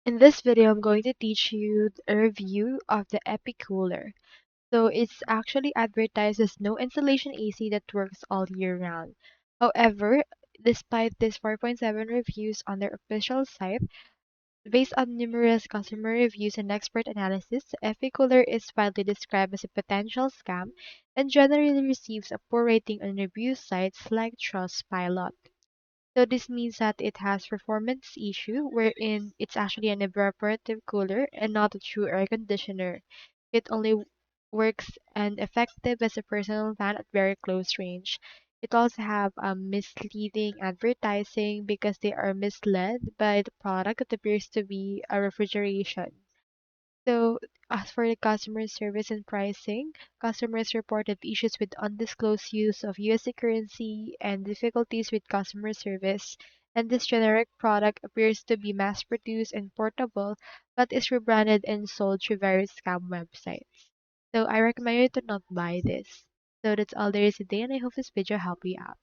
In this video, I'm going to teach you a review of the Epicooler. So it's actually advertised as no installation AC that works all year round. However, despite this 4.7 reviews on their official site, based on numerous customer reviews and expert analysis, the Epicooler is widely described as a potential scam and generally receives a poor rating on review sites like Trustpilot. So this means that it has performance issue wherein it's actually an evaporative cooler and not a true air conditioner. It only works and effective as a personal fan at very close range. It also have misleading advertising because they are misled by the product that appears to be a refrigeration. So, as for the customer service and pricing, customers reported issues with undisclosed use of USD currency and difficulties with customer service. And this generic product appears to be mass produced and portable, but is rebranded and sold through various scam websites. So, I recommend you to not buy this. So, that's all there is today, and I hope this video helped you out.